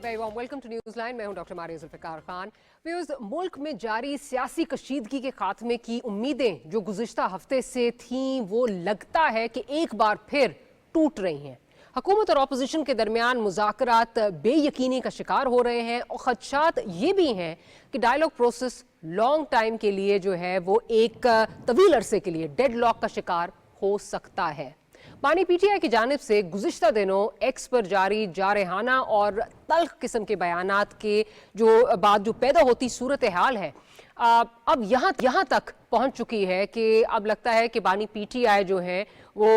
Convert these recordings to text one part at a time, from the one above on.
Very warm welcome to news line. मैं हूं doctor Maria Zulfiqar Khan. Viewers, मुल्क में जारी सियासी कशीदगी के खात्मे की उम्मीदें जो गुज़िश्ता हफ्ते से थीं वो लगता है कि एक बार फिर टूट रही हैं। हुकूमत और अपोजिशन के दरमियान मुज़ाकरात बेयकीनी का शिकार हो रहे हैं और खदशात ये भी हैं कि डायलॉग प्रोसेस लॉन्ग टाइम के लिए जो है वो एक तवील अरसे के लिए डेडलॉक का शिकार हो सकता है। बानी पीटीआई की जानिब से गुज़िश्ता दिनों एक्स पर जारी जारहाना और तल्ख किस्म के बयानात के बाद जो पैदा होती सूरत हाल है अब यहाँ तक पहुँच चुकी है कि अब लगता है कि बानी पीटीआई जो है वो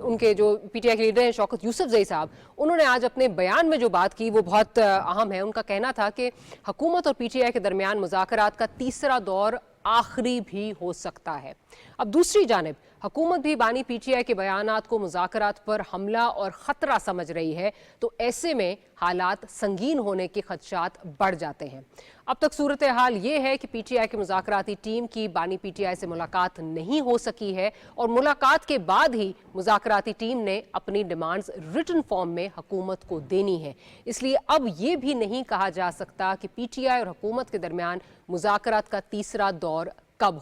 उनके जो पीटीआई के लीडर हैं शौकत यूसुफजई साहब, उन्होंने आज अपने बयान में जो बात की वो बहुत अहम है। उनका कहना था कि हुकूमत और पीटीआई के दरमियान मुज़ाकरात का तीसरा दौर आखिरी भी हो सकता है। अब दूसरी जानिब हुकूमत भी बानी पीटीआई के बयानात को मुज़ाकरात पर हमला और ख़तरा समझ रही है, तो ऐसे में हालात संगीन होने के खदशात बढ़ जाते हैं। अब तक सूरत हाल ये है कि पीटीआई की मुज़ाकराती टीम की बानी पीटीआई से मुलाकात नहीं हो सकी है और मुलाकात के बाद ही मुज़ाकराती टीम ने अपनी डिमांड्स रिटन फॉर्म में हुकूमत को देनी है। इसलिए अब ये भी नहीं कहा जा सकता कि पीटीआई और हुकूमत के दरमियान मुज़ाकरात का तीसरा दौर कब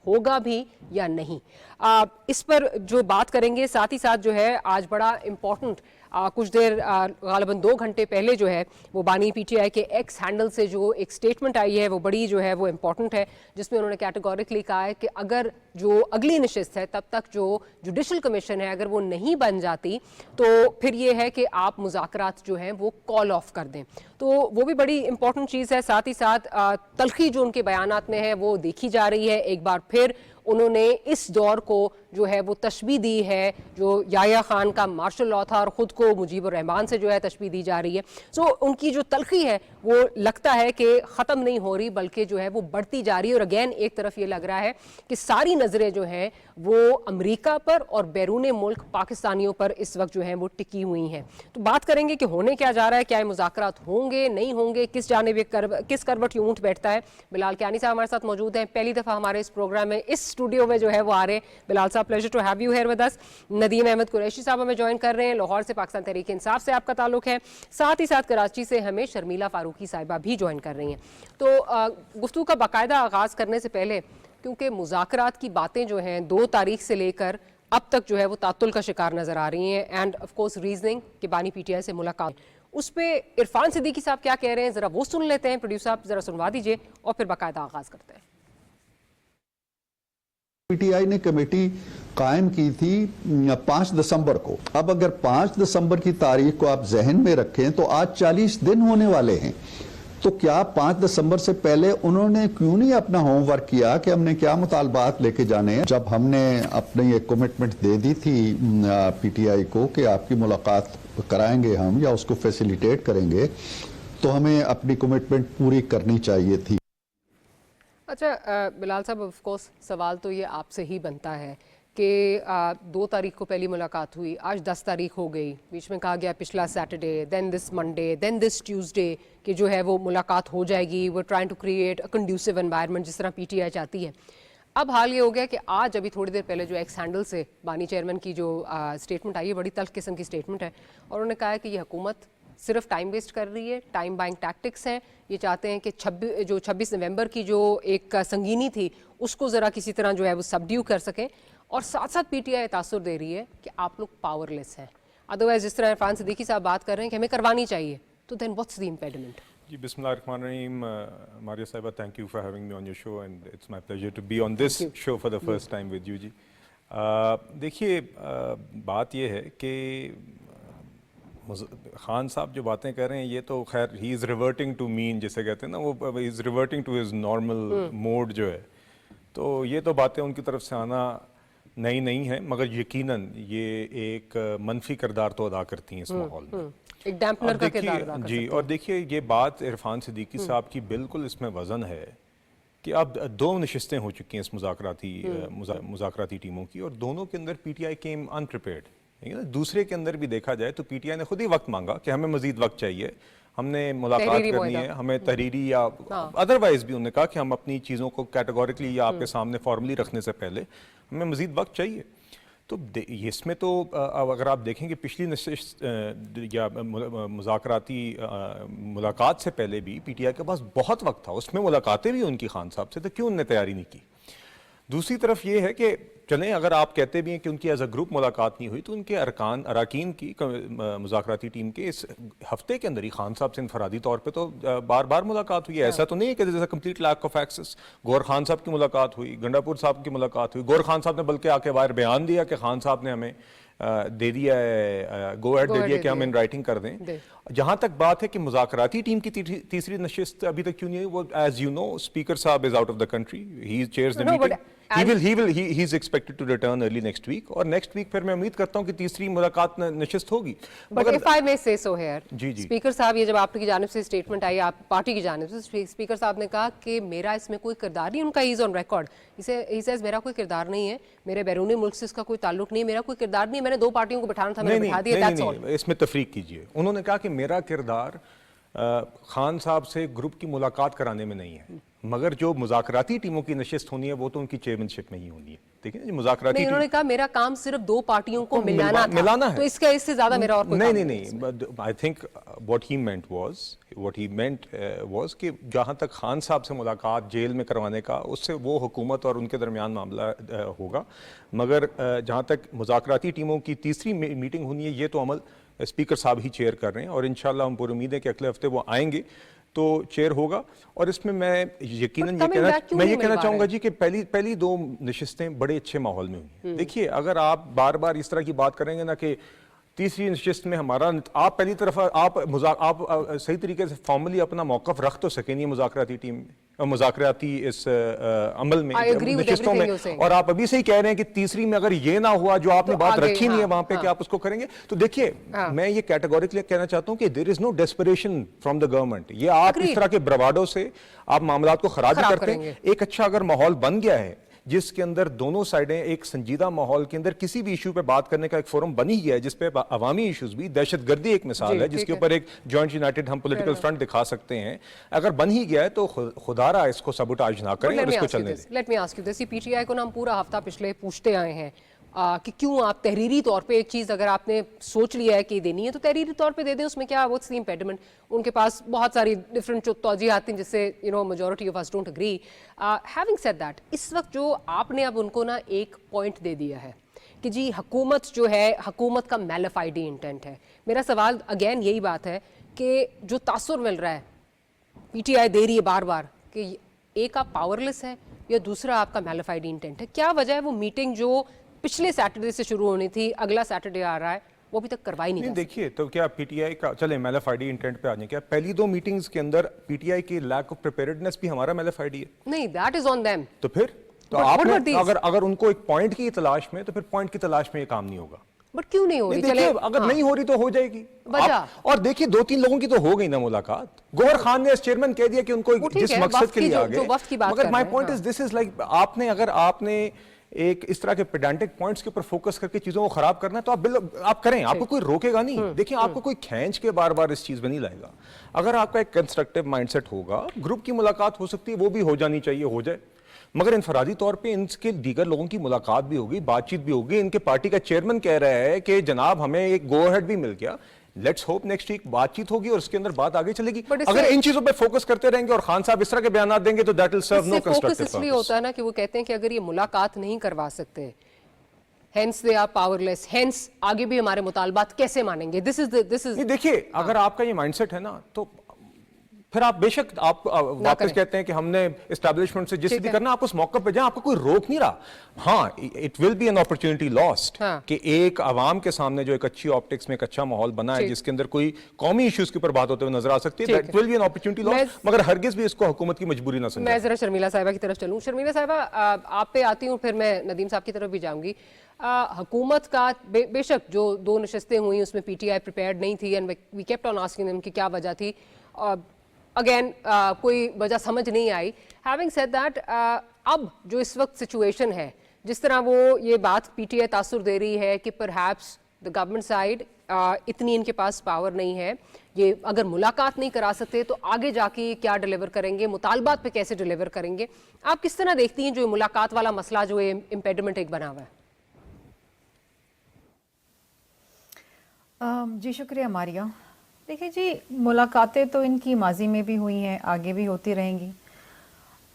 होगा भी या नहीं। इस पर जो बात करेंगे, साथ ही साथ जो है आज बड़ा इम्पोर्टेंट कुछ देर गालिबन 2 घंटे पहले जो है वो बानी पीटीआई के एक्स हैंडल से जो एक स्टेटमेंट आई है वो बड़ी जो है वो इम्पोर्टेंट है, जिसमें उन्होंने कैटेगोरिकली कहा है कि अगर जो अगली नशिस्त है तब तक जो जुडिशल कमीशन है अगर वो नहीं बन जाती तो फिर ये है कि आप मुज़ाकरात जो हैं वो कॉल ऑफ कर दें। तो वो भी बड़ी इंपॉर्टेंट चीज़ है। साथ ही साथ तल्खी जो उनके बयानात में है वो देखी जा रही है। एक बार फिर उन्होंने इस दौर को जो है वो तशबीह दी है जो याह्या खान का मार्शल लॉ था और ख़ुद को मुजीबुर रहमान से जो है तशबीह दी जा रही है। सो उनकी जो तल्खी है वो लगता है कि ख़त्म नहीं हो रही बल्कि जो है वो बढ़ती जा रही है। और अगेन एक तरफ ये लग रहा है कि सारी नज़रें जो हैं वो अमेरिका पर और बैरून मुल्क पाकिस्तानियों पर इस वक्त जो है वो टिकी हुई हैं। तो बात करेंगे कि होने क्या जा रहा है, क्या ये मुज़ाकरात होंगे नहीं होंगे, किस जानिब किस करवट ऊँट बैठता है। बिलाल कियानी साहब हमारे साथ मौजूद हैं, पहली दफ़ा हमारे इस प्रोग्राम में इस स्टूडियो में जो है वो आ रहे हैं। बिलाल साहब, pleasure to have you here with us. Nadeem Ahmed Qureshi साहब हमें ज्वाइन कर रहे हैं, लाहौर से पाकिस्तान तहरीक इंसाफ से आपका ताल्लुक है। साथ ही साथ कराची से हमें शर्मिला फारूकी साहिबा भी ज्वाइन कर रही हैं। तो गुफ्तगू का बाकायदा आगाज़ करने से पहले, क्योंकि मुज़ाकरात की बातें जो हैं 2 तारीख से लेकर अब तक जो है वो तातुल का शिकार नज़र आ रही हैं एंड ऑफ कोर्स रीजनिंग कि बानी पीटीआई से मुलाकात, उस पर इरफान सिद्दीकी साहब क्या कह रहे हैं ज़रा वो सुन लेते हैं। प्रोड्यूसर साहब ज़रा सुनवा दीजिए और फिर बाकायदा आगाज़ करते हैं। पीटीआई ने कमेटी कायम की थी 5 दिसंबर को। अब अगर 5 दिसंबर की तारीख को आप जहन में रखें तो आज 40 दिन होने वाले हैं। तो क्या 5 दिसंबर से पहले उन्होंने क्यों नहीं अपना होमवर्क किया कि हमने क्या मुतालबात लेके जाने हैं। जब हमने अपनी एक कमिटमेंट दे दी थी पीटीआई को कि आपकी मुलाकात कराएंगे हम या उसको फैसिलिटेट करेंगे, तो हमें अपनी कमिटमेंट पूरी करनी चाहिए थी। अच्छा बिलाल साहब, ऑफ कोर्स सवाल तो ये आपसे ही बनता है कि 2 तारीख को पहली मुलाकात हुई, आज 10 तारीख हो गई, बीच में कहा गया पिछला Saturday, then this Monday, then this Tuesday कि जो है वो मुलाकात हो जाएगी। वो trying to create a conducive environment जिस तरह पीटीआई चाहती है। अब हाल ये हो गया कि आज अभी थोड़ी देर पहले जो एक्स हैंडल से बानी चेयरमैन की जो स्टेटमेंट आई है बड़ी तल्ख किस्म की स्टेटमेंट है और उन्होंने कहा है कि ये हुकूमत सिर्फ टाइम वेस्ट कर रही है, टाइम बाइंग टैक्टिक्स हैं। ये चाहते हैं कि 26 नवंबर की जो एक संगीनी थी उसको ज़रा किसी तरह जो है वो सबड्यू कर सकें और साथ साथ पीटीआई तासुर दे रही है कि आप लोग पावरलेस हैं। अदरवाइज जिस तरह इरफान सिद्दीकी साहब बात कर रहे हैं कि हमें करवानी चाहिए, तो देन व्हाट्स द इम्पेडिमेंट। जी, बिस्मिल्लाहिर्रहमानिर्रहीम। मारिया साहिबा, thank you for having me on your show and it's my pleasure to be on this show for the first time with you ji. देखिए, बात ये है कि खान साहब जो बातें कर रहे हैं ये तो खैर he is reverting to mean, जैसे कहते हैं ना, वो is reverting to his normal mode जो है। तो ये तो बातें उनकी तरफ से आना नई नहीं है, मगर यकीनन ये एक मनफी किरदार तो अदा करती हैं इस माहौल में, एक डैम्पनर का किरदार अदा कर जी। और देखिए, ये बात इरफान सिद्दीकी साहब की बिल्कुल इसमें वज़न है कि अब 2 नशिस्तें हो चुकी हैं इस मुज़ाकराती टीमों की और दोनों के अंदर पीटीआई केम अनप्रिपेयर्ड। दूसरे के अंदर भी देखा जाए तो पीटीआई ने खुद ही वक्त मांगा कि हमें मजीद वक्त चाहिए, हमने मुलाकात करनी है, हमें तहरीरी या अदरवाइज भी उन्होंने कहा कि हम अपनी चीज़ों को कैटेगोरिकली या आपके सामने फॉर्मली रखने से पहले हमें मजीद वक्त चाहिए। तो इसमें तो अब अगर आप देखेंगे पिछली नशिस्त या मुज़ाकराती मुलाकात से पहले भी पीटीआई के पास बहुत वक्त था, उसमें मुलाकातें भी उनकी खान साहब से, तो क्यों उन्होंने तैयारी नहीं की। दूसरी तरफ ये है कि चलें, अगर आप कहते भी हैं कि उनकी एज अ ग्रुप मुलाकात नहीं हुई, तो उनके अरकान की मुज़ाकराती टीम के इस हफ्ते के अंदर ही खान साहब से इनफरादी तौर पे तो बार बार मुलाकात हुई है। ऐसा तो नहीं है कि जैसा complete lack of access. Gohar Khan साहब की मुलाकात हुई, गंडापुर साहब की मुलाकात हुई, गौहर खान साहब ने बल्कि आके बाहर बयान दिया कि खान साहब ने हमें दे दिया है, गो एड दे दिया कि हम इन राइटिंग कर दें। जहां तक बात है कि मुज़ाकराती टीम की तीसरी नशिस्त अभी तक क्यों नहीं हुई, वो एज यू नो स्पीकर साहब is out of the country, he chairs the meeting, he is expected to return early next week, और next week फिर मैं उम्मीद करता हूं कि तीसरी मुलाकात नशिस्त होगी। But if I may say so here, जी जी, स्पीकर साहब, ये जब आपकी जानिब से स्टेटमेंट आई, आप पार्टी की जानिब से, स्पीकर साहब ने कहा कि मेरा इसमें कोई किरदार नहीं, उनका is on record, he says मेरा कोई किरदार नहीं है, मेरे बैरूनी मुल्क से इसका कोई ताल्लुक नहीं है, मेरा कोई किरदार नहीं है, मैंने 2 पार्टियों को बिठाना था, मैंने बिठा दिया, that's all। इसमें तफरीक कीजिए। उन्होंने कहा कि मेरा किरदार खान साहब से ग्रुप की मुलाकात कराने में नहीं है, मगर जो मुज़ाकराती टीमों की नशिस्त होनी है वो तो उनकी चेयरमैनशिप में ही होनी है। ठीक है, मुज़ाकराती उन्होंने कहा मेरा काम सिर्फ 2 पार्टियों को मिलाना है, तो इससे ज्यादा मेरा और कोई काम नहीं। I think what he meant was कि जहां तक खान साहब से मुलाकात जेल में करवाने का, उससे वो हुकूमत और उनके दरमियान मामला होगा, मगर जहां तक मुज़ाकराती टीमों की तीसरी मीटिंग होनी है, ये तो अमल स्पीकर साहब ही चेयर कर रहे हैं, और इंशाल्लाह हम पूरी उम्मीद है कि अगले हफ्ते वो आएंगे तो चेयर होगा। और इसमें मैं यकीनन ये कहना चाहूंगा जी कि पहली 2 नशिस्तें बड़े अच्छे माहौल में हुई। देखिए, अगर आप बार बार इस तरह की बात करेंगे ना कि तीसरी नशिस्त में हमारा, आप पहली तरफ आप सही तरीके से फॉर्मली अपना मौकफ रख तो सके नहीं मुज़ाकराती टीम में, मुज़ाकराती इस अमल में, नशिस्तों में, और आप अभी से ही कह रहे हैं कि तीसरी में अगर ये ना हुआ जो आपने बात रखी नहीं है वहां पे कि आप उसको करेंगे, तो देखिए मैं ये कैटेगोरिकली कहना चाहता हूं कि there is no desperation from the government. ये आप इस तरह के ब्रवाडो से आप मामलात को खराब करते हैं। एक अच्छा अगर माहौल बन गया है जिसके अंदर दोनों साइडें एक संजीदा माहौल के अंदर किसी भी इशू पे बात करने का एक फोरम बनी ही है, जिसपे अवामी इश्यूज भी, दहशतगर्दी एक मिसाल है जिसके ऊपर एक जॉइंट यूनाइटेड हम पॉलिटिकल फ्रंट दिखा सकते हैं, अगर बन ही गया है तो खुदारा इसको सबुटाज ना करें और इसको चलने दें। Let me ask you this, PTI को ना हम पूरा हफ्ता पिछले पूछते आए हैं कि क्यों आप तहरीरी तौर पे एक चीज़ अगर आपने सोच लिया है कि देनी है तो तहरीरी तौर पे दे दें, उसमें क्या, व्हाट्स द इम्पेडिमेंट। उनके पास बहुत सारी डिफरेंट तौजीहात हैं जिससे majority of us don't agree. Having said that, इस वक्त जो आपने अब उनको ना एक पॉइंट दे दिया है कि जी हुकूमत जो है, हुकूमत का मैलिफाइड इंटेंट है। मेरा सवाल अगेन यही बात है कि जो तासुर मिल रहा है पीटीआई दे रही है बार बार कि एक आप पावरलेस है या दूसरा आपका मैलिफाइड इंटेंट है, क्या वजह है वो मीटिंग जो पिछले सैटरडे से शुरू होनी थी, अगला सैटरडे आ रहा है, वो अभी तक करवाई नहीं। देखिए, तो क्या पीटीआई का, चले मैलिफाइड इंटेंट पे आ जाए, क्या पहली 2 मीटिंग्स के अंदर पीटीआई की लैक ऑफ प्रिपेयर्डनेस भी हमारा मैलिफाइड है? नहीं, दैट इज ऑन देम। तो फिर तो आपने अगर उनको एक पॉइंट की तलाश में, तो फिर पॉइंट की तलाश में ये काम नहीं होगा। बट क्यों नहीं हो रही? चले, अगर नहीं हो रही तो हो जाएगी। और देखिए 2-3 लोगों की तो हो गई ना मुलाकात। गौहर खान ने एज चेयरमैन कह दिया कि उनको जिस मकसद के लिए आ गए, मगर my point is this is like आपने एक इस तरह के पेडेंटिक पॉइंट्स के ऊपर फोकस करके चीजों को खराब करना है तो आप करें, आपको कोई रोकेगा नहीं। देखिए, आपको कोई खींच के बार बार इस चीज में नहीं लाएगा। अगर आपका एक कंस्ट्रक्टिव माइंडसेट होगा, ग्रुप की मुलाकात हो सकती है, वो भी हो जानी चाहिए, हो जाए, मगर इनफरादी तौर पे इनके दीगर लोगों की मुलाकात भी होगी, बातचीत भी होगी। इनके पार्टी का चेयरमैन कह रहा है कि जनाब हमें एक गो अहेड भी मिल गया, लेट्स होप नेक्स्ट वीक बातचीत होगी और उसके अंदर बात आगे चलेगी। अगर इन चीजों पे फोकस करते रहेंगे और खान साहब इस तरह के बयान देंगे तो that will serve no constructive. इसलिए होता है ना कि वो कहते हैं कि अगर ये मुलाकात नहीं करवा सकते, hence they are powerless, hence आगे भी हमारे मुतालबात कैसे मानेंगे? दिस इज देखिए, अगर आपका ये माइंडसेट है ना, तो फिर आप बेशक आप वापस कहते हैं कि हमने एस्टैब्लिशमेंट से जिस भी करना, आप उस मौके पे जाएं, आपको कोई रोक नहीं रहा। हाँ, it will be an opportunity lost कि एक आवाम के सामने जो एक अच्छी ऑप्टिक्स में एक अच्छा माहौल बना है जिसके अंदर कोई कौमी इश्यूज के ऊपर बात होते हुए नजर आ सकती है, that will be an opportunity lost, मगर हरगिज भी इसको हुकूमत की मजबूरी ना समझें। मैं जरा शर्मिला साहिबा की तरफ चलूं। शर्मिला साहिबा, आप पे आती हूँ, फिर मैं नदीम साहब की तरफ भी जाऊंगी। हुकूमत का बेशक जो 2 नशिस्तें हुई उसमें पीटीआई प्रिपेयर्ड नहीं थी and we kept on asking them कि क्या वजह थी। अगेन कोई वजह समझ नहीं आई। हैविंग सेड दैट, अब जो इस वक्त सिचुएशन है, जिस तरह वो ये बात पीटीआई तासुर दे रही है कि परहैप्स द गवर्नमेंट साइड इतनी इनके पास पावर नहीं है, ये अगर मुलाकात नहीं करा सकते तो आगे जाके क्या डिलीवर करेंगे, मुतालबात पे कैसे डिलीवर करेंगे, आप किस तरह देखती हैं जो मुलाकात वाला मसला जो इम्पेडिमेंट एक बना हुआ है? जी शुक्रिया मारिया। देखिए जी, मुलाकातें तो इनकी माजी में भी हुई हैं, आगे भी होती रहेंगी।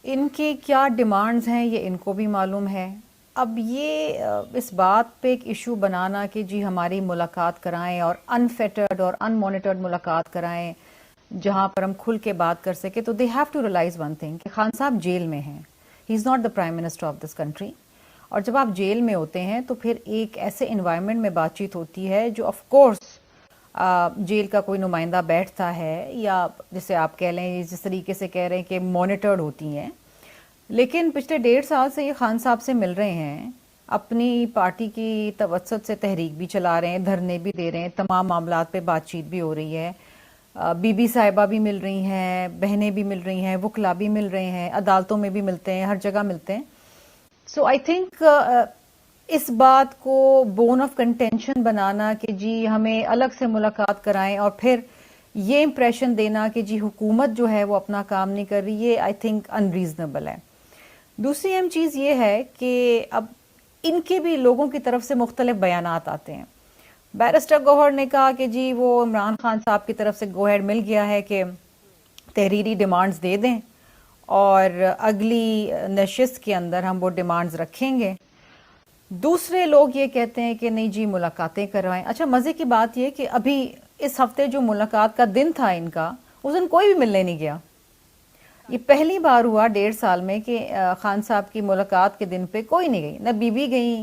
इनकी क्या डिमांड्स हैं ये इनको भी मालूम है। अब ये इस बात पे एक इशू बनाना कि जी हमारी मुलाकात कराएं और अनफेटर्ड और अनमॉनिटर्ड मुलाकात कराएं जहां पर हम खुल के बात कर सके, तो they have to realise one thing कि खान साहब जेल में हैं, he is not the prime minister of this country. और जब आप जेल में होते हैं तो फिर एक ऐसे इन्वायरमेंट में बातचीत होती है जो ऑफ कोर्स जेल का कोई नुमाइंदा बैठता है, या जिसे आप कह लें जिस तरीके से कह रहे हैं कि मॉनिटर्ड होती हैं। लेकिन पिछले 1.5 साल से ये खान साहब से मिल रहे हैं, अपनी पार्टी की तवज्जुह से तहरीक भी चला रहे हैं, धरने भी दे रहे हैं, तमाम मामलात पे बातचीत भी हो रही है। बीबी साहिबा भी मिल रही हैं, बहनें भी मिल रही हैं, वकला भी मिल रहे हैं, अदालतों में भी मिलते हैं, हर जगह मिलते हैं। सो आई थिंक इस बात को बोन ऑफ कंटेंशन बनाना कि जी हमें अलग से मुलाकात कराएं और फिर ये इंप्रेशन देना कि जी हुकूमत जो है वो अपना काम नहीं कर रही, ये आई थिंक अनरीजनेबल है। दूसरी अहम चीज़ ये है कि अब इनके भी लोगों की तरफ से मुख्तलिफ बयानात आते हैं। बैरिस्टर गौहर ने कहा कि जी वो इमरान खान साहब की तरफ से गोहेड मिल गया है कि तहरीरी डिमांड्स दे दें और अगली नशिस्त के अंदर हम वो डिमांड्स रखेंगे। दूसरे लोग ये कहते हैं कि नहीं जी मुलाकातें करवाएं। अच्छा, मज़े की बात ये कि अभी इस हफ्ते जो मुलाकात का दिन था इनका, उस दिन कोई भी मिलने नहीं गया। ये पहली बार हुआ 1.5 साल में कि खान साहब की मुलाकात के दिन पे कोई नहीं गई, न बीबी गई,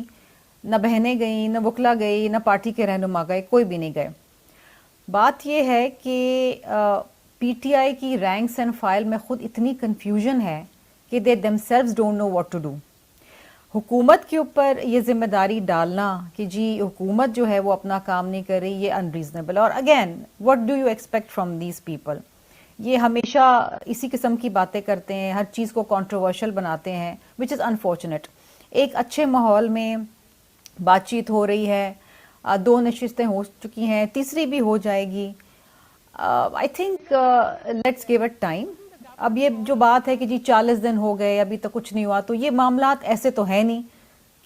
न बहनें गई, न वकला गई, न पार्टी के रहनुमा गए, कोई भी नहीं गए। बात यह है कि पीटीआई की रैंक्स एंड फाइल में खुद इतनी कन्फ्यूजन है कि they themselves don't know what to do. हुकूमत के ऊपर ये जिम्मेदारी डालना कि जी हुकूमत जो है वो अपना काम नहीं कर रही, ये अनरीजनेबल। और again what do you expect from these people? ये हमेशा इसी किस्म की बातें करते हैं, हर चीज़ को कंट्रोवर्शियल बनाते हैं, विच इज़ अनफॉर्चुनेट। एक अच्छे माहौल में बातचीत हो रही है, 2 नशिस्तें हो चुकी हैं, तीसरी भी हो जाएगी। I think let's give it time. अब ये जो बात है कि जी 40 दिन हो गए अभी तक कुछ नहीं हुआ, तो ये मामलात ऐसे तो है नहीं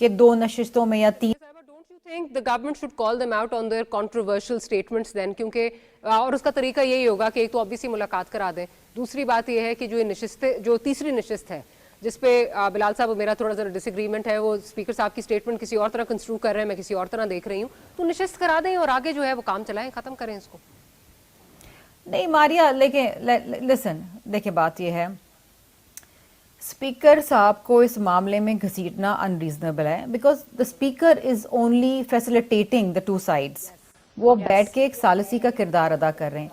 कि 2 नशिस्तों में या 3। Don't you think the government should call them out on their controversial statements then? क्योंकि और उसका तरीका यही होगा कि एक तो ऑब्वियसली मुलाकात करा दें, दूसरी बात यह है कि जो नशिस्तें, जो तीसरी नशिस्त है जिसपे बिलाल साहब मेरा थोड़ा सा डिसएग्रीमेंट है, वो स्पीकर साहब की स्टेटमेंट किसी और तरह कंस्ट्रू कर रहे हैं, मैं किसी और तरह देख रही हूँ, तो नशिस्त करा दें और आगे जो है वो काम चलाएं, खत्म करें इसको। नहीं मारिया, लेकिन लिसन, देखिए बात यह है, स्पीकर साहब को इस मामले में घसीटना अनरीजनेबल है, because the speaker is only facilitating the 2 sides. वो बैठ के एक सालसी का किरदार अदा कर रहे हैं।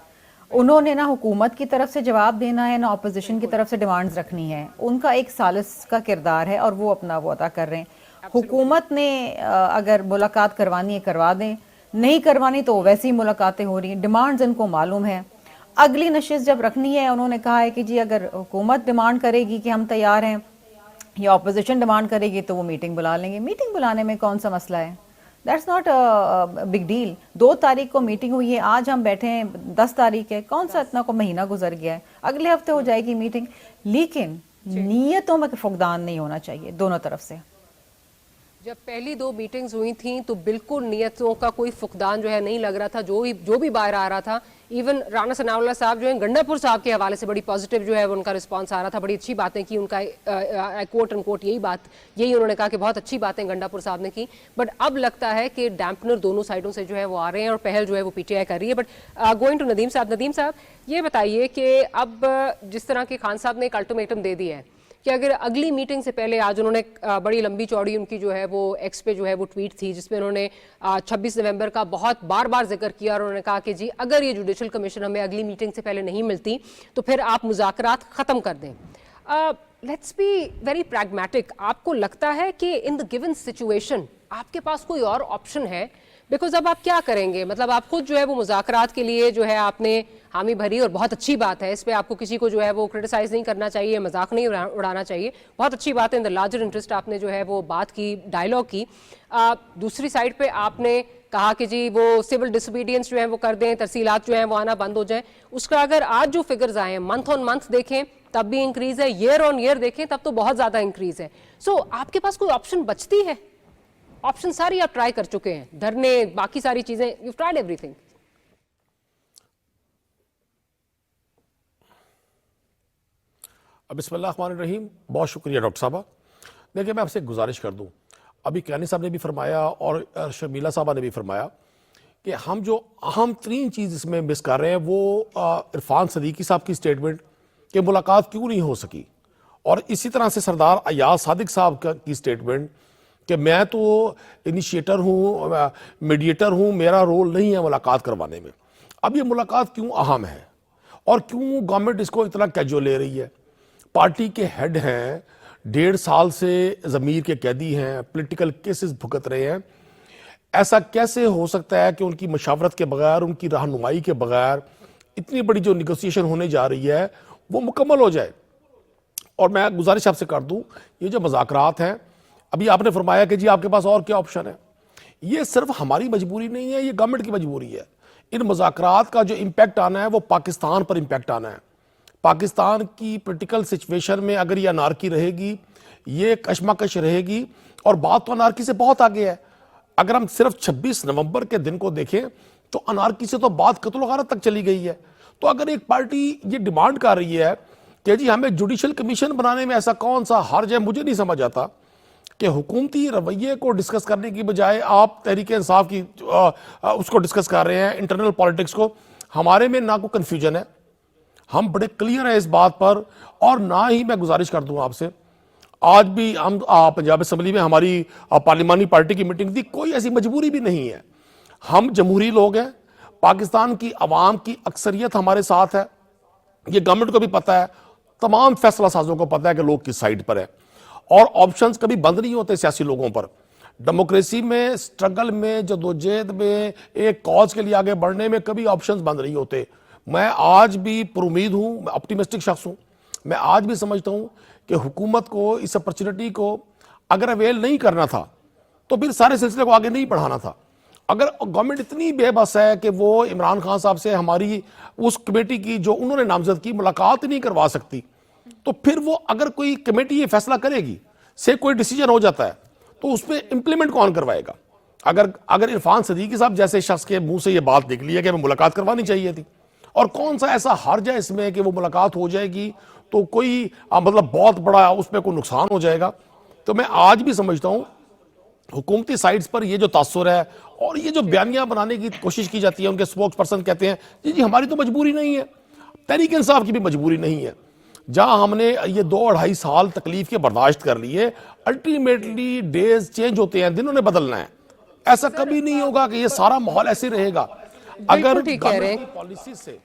उन्होंने ना हुकूमत की तरफ से जवाब देना है, ना अपोजिशन की तरफ से डिमांड्स रखनी है। उनका एक सालिस का किरदार है और वो अपना वो अदा कर रहे हैं। हुकूमत ने अगर मुलाकात करवानी है करवा दें, नहीं करवानी तो वैसी ही मुलाकातें हो रही हैं, डिमांड्स इनको मालूम है। अगली नशिस्त जब रखनी है, उन्होंने कहा है कि जी अगर हुकूमत डिमांड करेगी कि हम तैयार हैं या अपोजिशन डिमांड करेगी तो वो मीटिंग बुला लेंगे। मीटिंग बुलाने में कौन सा मसला है? That's not a big deal. 2 तारीख को मीटिंग हुई है, आज हम बैठे हैं 10 तारीख है, कौन सा इतना को महीना गुजर गया है, अगले हफ्ते हो जाएगी मीटिंग। लेकिन नीयतों में फुकदान नहीं होना चाहिए दोनों तरफ से। जब पहली 2 मीटिंग्स हुई थी तो बिल्कुल नियतों का कोई फुकदान जो है नहीं लग रहा था, जो भी बाहर आ रहा था। इवन राना सनाउल्लाह साहब जो है गंडापुर साहब के हवाले से बड़ी पॉजिटिव जो है उनका रिस्पांस आ रहा था, बड़ी अच्छी बातें की उनका, कोट अनकोट यही उन्होंने कहा कि बहुत अच्छी बातें गंडापुर साहब ने की। बट अब लगता है कि डैम्पनर दोनों साइडों से जो है वो आ रहे हैं और पहल जो है वो पीटीआई कर रही है। बट गोइंग टू नदीम साहब ये बताइए कि अब जिस तरह के खान साहब ने एक अल्टीमेटम दे दिया है कि अगर अगली मीटिंग से पहले, आज उन्होंने बड़ी लंबी चौड़ी उनकी जो है वो एक्स पे जो है वो ट्वीट थी जिसमें उन्होंने 26 नवंबर का बहुत बार बार जिक्र किया और उन्होंने कहा कि जी अगर ये जुडिशल कमीशन हमें अगली मीटिंग से पहले नहीं मिलती तो फिर आप मुज़ाकरात ख़त्म कर दें। Let's be very pragmatic. आपको लगता है कि इन द गिवन सिचुएशन आपके पास कोई और ऑप्शन है? बिकॉज अब आप क्या करेंगे? मतलब आप खुद जो है वो मुज़ाकरात के लिए जो है आपने हामी भरी और बहुत अच्छी बात है, इस पे आपको किसी को जो है वो क्रिटिसाइज नहीं करना चाहिए, मजाक नहीं उड़ाना चाहिए, बहुत अच्छी बात है। इन द लार्जर इंटरेस्ट आपने जो है वो बात की, डायलॉग की। दूसरी साइड पे आपने कहा कि जी वो सिविल डिसोबीडियंस जो है वो कर दें, तरसीलात जो है वो आना बंद हो जाए। उसका अगर आज जो फिगर्स आए हैं मंथ ऑन मंथ देखें तब भी इंक्रीज है, ईयर ऑन ईयर देखें तब तो बहुत ज़्यादा इंक्रीज है। सो आपके पास कोई ऑप्शन बचती है? ऑप्शन सारी आप ट्राई कर चुके हैं, धरने, बाकी सारी चीजें, यू ट्राइड एवरीथिंग। बिस्मिल्लाहिर्रहमानिर्रहीम, बहुत शुक्रिया डॉक्टर साहबा। देखिए, मैं आपसे एक गुजारिश कर दूं, अभी कैनी साहब ने भी फरमाया और शर्मिला साहबा ने भी फरमाया कि हम जो अहम तरीन चीज़ इसमें मिस कर रहे हैं वो इरफान सदीकी साहब की स्टेटमेंट कि मुलाकात क्यों नहीं हो सकी, और इसी तरह से सरदार अयाज सादिक साहब की स्टेटमेंट कि मैं तो इनिशिएटर हूँ, मीडिएटर हूँ, मेरा रोल नहीं है मुलाकात करवाने में। अब ये मुलाकात क्यों अहम है और क्यों गवर्नमेंट इसको इतना कैजुअल ले रही है? पार्टी के हेड हैं, 1.5 साल से ज़मीर के कैदी हैं, पॉलिटिकल केसेस भुगत रहे हैं। ऐसा कैसे हो सकता है कि उनकी मशावरत के बगैर, उनकी रहनुमाई के बगैर इतनी बड़ी जो निगोसिएशन होने जा रही है वो मुकम्मल हो जाए? और मैं गुजारिश आपसे कर दूं, ये जो मुज़ाकरात हैं, अभी आपने फरमाया कि जी आपके पास और क्या ऑप्शन है, ये सिर्फ हमारी मजबूरी नहीं है, ये गवर्नमेंट की मजबूरी है। इन मुज़ाकरात का जो इम्पैक्ट आना है वो पाकिस्तान पर इम्पैक्ट आना है। पाकिस्तान की पॉलिटिकल सिचुएशन में अगर ये अनारकी रहेगी, ये कशमकश रहेगी, और बात तो अनारकी से बहुत आगे है। अगर हम सिर्फ 26 नवंबर के दिन को देखें तो अनारकी से तो बात कत्ल गारत तक चली गई है। तो अगर एक पार्टी ये डिमांड कर रही है कि जी हमें जुडिशल कमीशन बनाने में ऐसा कौन सा हर्ज है, मुझे नहीं समझ आता कि हुकूमती रवैये को डिस्कस करने की बजाय आप तहरीक इंसाफ की उसको डिस्कस कर रहे हैं, इंटरनल पॉलिटिक्स को। हमारे में ना कोई कन्फ्यूजन है, हम बड़े क्लियर हैं इस बात पर। और ना ही मैं गुजारिश कर दूं आपसे, आज भी हम पंजाब असम्बली में हमारी पार्लिमानी पार्टी की मीटिंग थी, कोई ऐसी मजबूरी भी नहीं है। हम जमहूरी लोग हैं, पाकिस्तान की आवाम की अक्सरियत हमारे साथ है, ये गवर्नमेंट को भी पता है, तमाम फैसला साजों को पता है कि लोग किस साइड पर है। और ऑप्शंस कभी बंद नहीं होते सियासी लोगों पर। डेमोक्रेसी में, स्ट्रगल में, जदोजहद में, एक कॉज के लिए आगे बढ़ने में कभी ऑप्शंस बंद नहीं होते। मैं आज भी पुरुमीद हूं, मैं ऑप्टिमिस्टिक शख्स हूं। मैं आज भी समझता हूं कि हुकूमत को इस अपॉर्चुनिटी को अगर अवेल नहीं करना था तो फिर सारे सिलसिले को आगे नहीं बढ़ाना था। अगर गवर्नमेंट इतनी बेबस है कि वो इमरान खान साहब से हमारी उस कमेटी की जो उन्होंने नामजद की मुलाकात नहीं करवा सकती, तो फिर वो अगर कोई कमेटी ये फैसला करेगी, से कोई डिसीजन हो जाता है, तो उस पर इंप्लीमेंट कौन करवाएगा? अगर इरफान सदीकी साहब जैसे शख्स के मुंह से ये बात निकली है कि हमें मुलाकात करवानी चाहिए थी, और कौन सा ऐसा हर्ज है इसमें कि वो मुलाकात हो जाएगी तो कोई मतलब बहुत बड़ा उसमें कोई नुकसान हो जाएगा? तो मैं आज भी समझता हूं हुकूमती साइड्स पर ये जो तासुर है और ये जो बयानियां बनाने की कोशिश की जाती है, उनके स्पोक्स पर्सन कहते हैं जी जी हमारी तो मजबूरी नहीं है, तहरीक इंसाफ की भी मजबूरी नहीं है। जहां हमने ये 2-2.5 साल तकलीफ के बर्दाश्त कर लिए, अल्टीमेटली डेज चेंज होते हैं, दिनों ने बदलना है। ऐसा कभी नहीं होगा कि ये सारा माहौल ऐसे रहेगा। अगर गवर्नमेंट की पॉलिसी से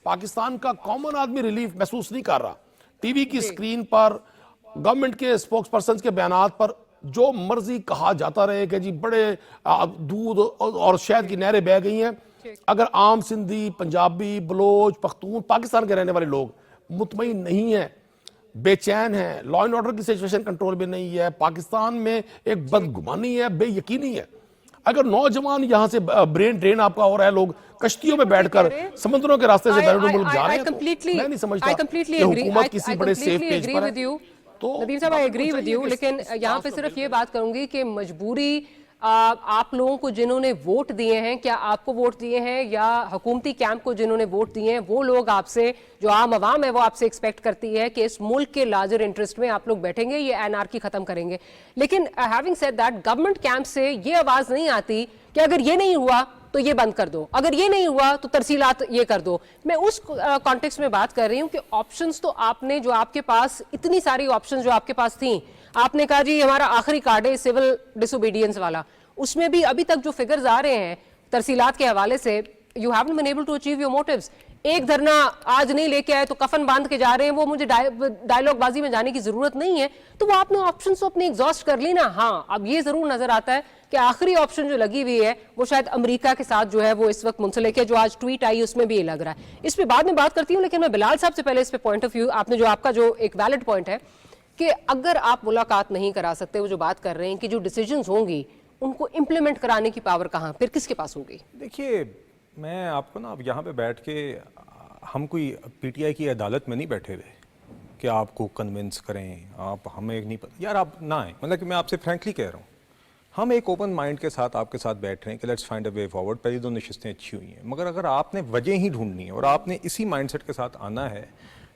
पाकिस्तान का कॉमन आदमी रिलीफ महसूस नहीं कर रहा, टीवी की स्क्रीन पर गवर्नमेंट के स्पोक्स पर्सन के बयानात पर जो मर्जी कहा जाता रहे कि जी बड़े दूध और शहद की नहरें बह गई हैं, अगर आम सिंधी, पंजाबी, बलोच, पख्तून, पाकिस्तान के रहने वाले लोग मुतमईन नहीं है, बेचैन है, लॉ एंड ऑर्डर की सिचुएशन कंट्रोल में नहीं है, पाकिस्तान में एक बदगुमानी है, बेयकीनी है, अगर नौजवान यहां से ब्रेन ड्रेन आपका हो रहा है, लोग कश्तियों में बैठकर समुद्रों के रास्ते से बैरून मुल्क जा रहे हैं, तो मैं नहीं समझता कि हुकूमत किसी बड़े सेफ पेज पर है। तो नदीम साहब, आई एग्री विद यू, लेकिन यहाँ पे सिर्फ ये बात करूंगी कि मजबूरी आप लोगों को जिन्होंने वोट दिए हैं, क्या आपको वोट दिए हैं या हुकूमती कैंप को जिन्होंने वोट दिए हैं, वो लोग आपसे, जो आम आवाम है वो आपसे एक्सपेक्ट करती है कि इस मुल्क के लार्जर इंटरेस्ट में आप लोग बैठेंगे, ये एनार्की खत्म करेंगे। लेकिन having said that, government camp से ये आवाज नहीं आती कि अगर ये नहीं हुआ तो ये बंद कर दो, अगर ये नहीं हुआ तो तरसीलात ये कर दो। मैं उस कॉन्टेक्स्ट में बात कर रही हूं कि ऑप्शंस तो आपने, जो आपके पास इतनी सारी ऑप्शंस जो आपके पास थी, आपने कहा जी हमारा आखिरी कार्ड है सिविल डिसोबीडियंस वाला, उसमें भी अभी तक जो फिगर्स आ रहे हैं तरसीलात के हवाले से, you haven't been able to achieve your motives. एक धरना आज नहीं लेके आए तो कफन बांध के जा रहे हैं, वो मुझे डायलॉग बाजी में जाने की जरूरत नहीं है। तो वो आपने ऑप्शन तो अपने एग्जॉस्ट कर ली ना। हाँ, अब ये जरूर नजर आता है कि आखिरी ऑप्शन जो लगी हुई है वो शायद अमेरिका के साथ जो है वो इस वक्त मुंसलिक है, जो आज ट्वीट आई उसमें भी ये लग रहा है। इस पे बाद में बात करती हूँ, लेकिन मैं बिलाल साहब से पहले इस पे पॉइंट ऑफ व्यू, आपने जो आपका जो एक वैलिड पॉइंट है कि अगर आप मुलाकात नहीं करा सकते, वो जो बात कर रहे हैं कि जो डिसीजंस होंगी उनको इंप्लीमेंट कराने की पावर कहाँ, फिर किसके पास होगी? देखिए, मैं आपको ना अब यहाँ पे बैठ के, हम कोई पीटीआई की अदालत में नहीं बैठे हुए कि आपको कन्विंस करें, आप हमें नहीं पता यार, आप ना आए, मतलब कि मैं आपसे फ्रैंकली कह रहा हूँ, हम एक ओपन माइंड के साथ आपके साथ बैठ रहे हैं कि let's find a way forward. पहली 2 नशिस्तें अच्छी हुई हैं, मगर अगर आपने वजह ही ढूंढनी है और आपने इसी माइंडसेट के साथ आना है